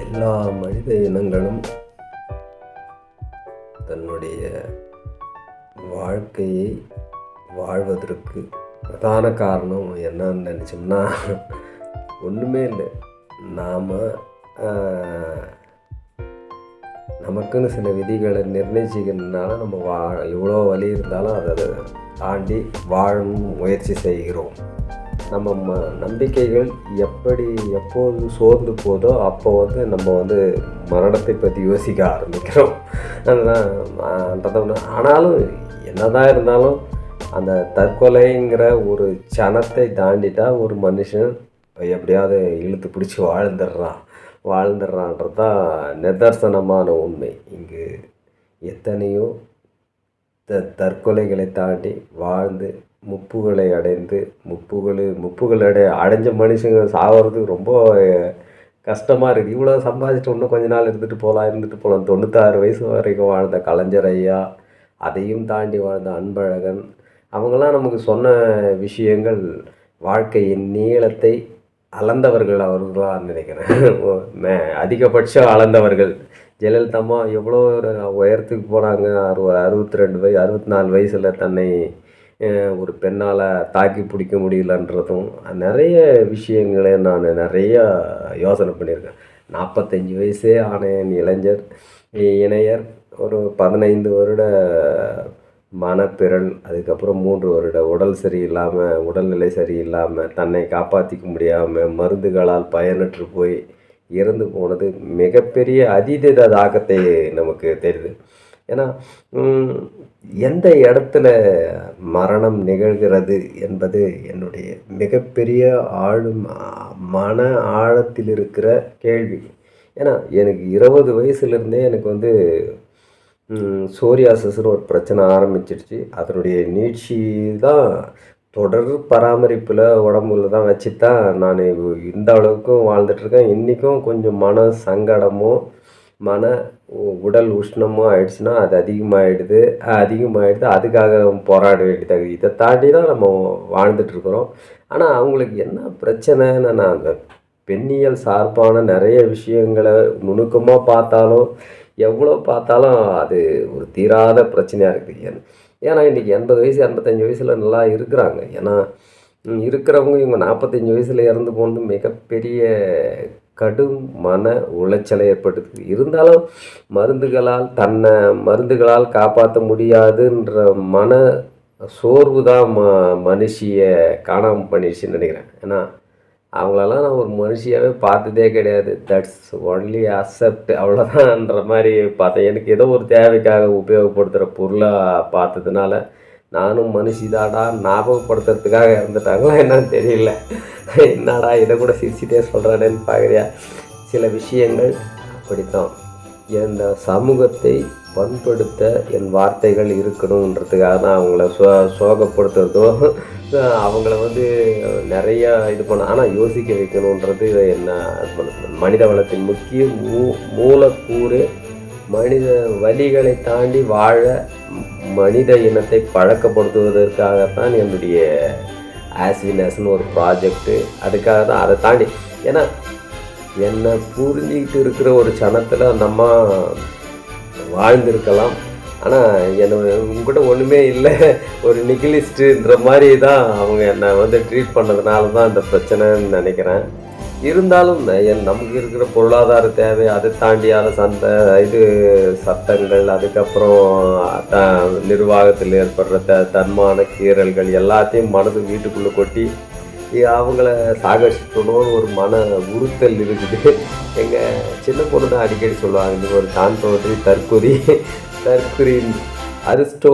எல்லா மனித இனங்களும் தன்னுடைய வாழ்க்கையை வாழ்வதற்கு பிரதான காரணம் என்னன்னு நினச்சோம்னா ஒன்றுமே இல்லை. நாம் நமக்குன்னு சில விதிகளை நிர்ணயிச்சிக்கிறதுனால நம்ம எவ்வளோ வழி இருந்தாலும் அதை தாண்டி வாழணும் முயற்சி செய்கிறோம். நம்ம நம்பிக்கைகள் எப்போது சோர்ந்து போதோ அப்போ நம்ம மரணத்தை பற்றி யோசிக்க ஆரம்பிக்கிறோம். ஆனாலும் என்னதான் இருந்தாலும் அந்த தற்கொலைங்கிற ஒரு சனத்தை தாண்டிட்டா ஒரு மனுஷன் எப்படியாவது இழுத்து பிடிச்சி வாழ்ந்துடுறான்றது தான் நிதர்சனமான உண்மை. இங்கு எத்தனையோ தற்கொலைகளை தாண்டி வாழ்ந்து முப்புகளை அடைந்து அடைஞ்ச மனுஷங்க சாகிறதுக்கு ரொம்ப கஷ்டமாக இருக்குது. இவ்வளோ சம்பாதிச்சுட்டு இன்னும் கொஞ்ச நாள் இருந்துட்டு போகலாம் 96 வயசு வரைக்கும் வாழ்ந்த கலைஞர் ஐயா, அதையும் தாண்டி வாழ்ந்த அன்பழகன், அவங்களாம் நமக்கு சொன்ன விஷயங்கள் வாழ்க்கையின் நீளத்தை அளந்தவர்கள் அவர்களாக நினைக்கிறேன். அதிகபட்சம் அளந்தவர்கள். ஜெயலலிதாம்மா எவ்வளோ உயரத்துக்கு போனாங்க. 64 வயசில் தன்னை ஒரு பெண்ணால் தாக்கி பிடிக்க முடியலன்றதும் நிறைய விஷயங்களை நான் நிறையா யோசனை பண்ணியிருக்கேன். 45 வயசே ஆன என் இணையர் ஒரு 15 வருட மனப்பிறல், அதுக்கப்புறம் 3 வருட உடல்நிலை சரியில்லாமல் தன்னை காப்பாற்றிக்க முடியாமல் மருந்துகளால் பயனற்று போய் இறந்து போனது மிகப்பெரிய அதீத தாக்கத்தை நமக்கு தெரியுது. ஏன்னா எந்த இடத்துல மரணம் நிகழ்கிறது என்பது என்னுடைய மிகப்பெரிய மன ஆழத்தில் இருக்கிற கேள்வி. ஏன்னா எனக்கு 20 வயசுலேருந்தே எனக்கு சோரியாசிஸ்னு ஒரு பிரச்சனை ஆரம்பிச்சிடுச்சு. அதனுடைய நீட்சி தான் தொடர் பராமரிப்பில் உடம்புல தான் வச்சு தான் நான் இந்த அளவுக்கும் வாழ்ந்துட்டுருக்கேன். இன்றைக்கும் கொஞ்சம் மன சங்கடமோ உடல் உஷ்ணமோ ஆயிடுச்சுன்னா அது அதிகமாகிடுது. அதுக்காக போராட வேண்டியதாக. இதை தாண்டி தான் நம்ம வாழ்ந்துட்டுருக்குறோம். ஆனால் அவங்களுக்கு என்ன பிரச்சனைன்னு நான் அந்த பெண்ணியல் சார்பான நிறைய விஷயங்களை நுணுக்கமாக பார்த்தாலும் எவ்வளோ பார்த்தாலும் அது ஒரு தீராத பிரச்சனையாக இருக்குது. ஏன்னா இன்றைக்கி 80 வயசு 85 வயசில் நல்லா இருக்கிறாங்க. ஏன்னா இருக்கிறவங்க இவங்க 45 வயசில் இறந்து போனது மிகப்பெரிய கடும் மன உளைச்சலை ஏற்படுது. இருந்தாலும் மருந்துகளால் காப்பாற்ற முடியாதுன்ற மன சோர்வு தான் மனுஷியை காணாமல் பண்ணிடுச்சுன்னு நினைக்கிறேன். ஏன்னா அவங்களெல்லாம் நான் ஒரு மனுஷியாகவே பார்த்ததே கிடையாது. தட்ஸ் ஒன்லி அக்செப்ட், அவ்வளோதான்ற மாதிரி பார்த்தேன். எனக்கு ஏதோ ஒரு தேவைக்காக உபயோகப்படுத்துகிற பொருளாக பார்த்ததுனால நானும் மனுஷிதாடா ஞாபகப்படுத்துறதுக்காக இறந்துட்டாங்களா என்னன்னு தெரியல. என்னடா இதை கூட சிரிச்சிட்டே சொல்கிறானேன்னு பார்க்குறியா? சில விஷயங்கள் அப்படித்தான். இந்த சமூகத்தை பண்படுத்த என் வார்த்தைகள் இருக்கணுன்றதுக்காக தான் அவங்கள சோகப்படுத்துறதோ அவங்கள நிறையா இது பண்ண, ஆனால் யோசிக்க வைக்கணுன்றது என்ன மனித வளத்தின் முக்கிய மூலக்கூறு. மனித வழிகளை தாண்டி வாழ மனித இனத்தை பழக்கப்படுத்துவதற்காகத்தான் என்னுடைய ஆஸ்வினஸ்னு ஒரு ப்ராஜெக்டு. அதுக்காக தான். அதை தாண்டி ஏன்னா என்னை புரிஞ்சிக்கிட்டு இருக்கிற ஒரு சனத்தில் நம்ம வாழ்ந்திருக்கலாம். ஆனால் உங்கள்கிட்ட ஒன்றுமே இல்லை, ஒரு நிகிலிஸ்ட்டுன்ற மாதிரி தான் அவங்க என்னை ட்ரீட் பண்ணதுனால தான் இந்த பிரச்சனைன்னு நினைக்கிறேன். இருந்தாலும் நமக்கு இருக்கிற பொருளாதார தேவை, அதை தாண்டியான சட்டங்கள், அதுக்கப்புறம் நிர்வாகத்தில் ஏற்படுற தன்மான கீறல்கள் எல்லாத்தையும் வீட்டுக்குள்ளே கொட்டி அவங்கள சாகடிச்சுக்கணும்னு ஒரு மன உறுத்தல் இருக்குது. எங்கள் சின்ன பொண்ணு தான் அடிக்கடி சொல்லுவாங்க, இந்த ஒரு தான் தோன்றி தற்குறி அரிஸ்டோ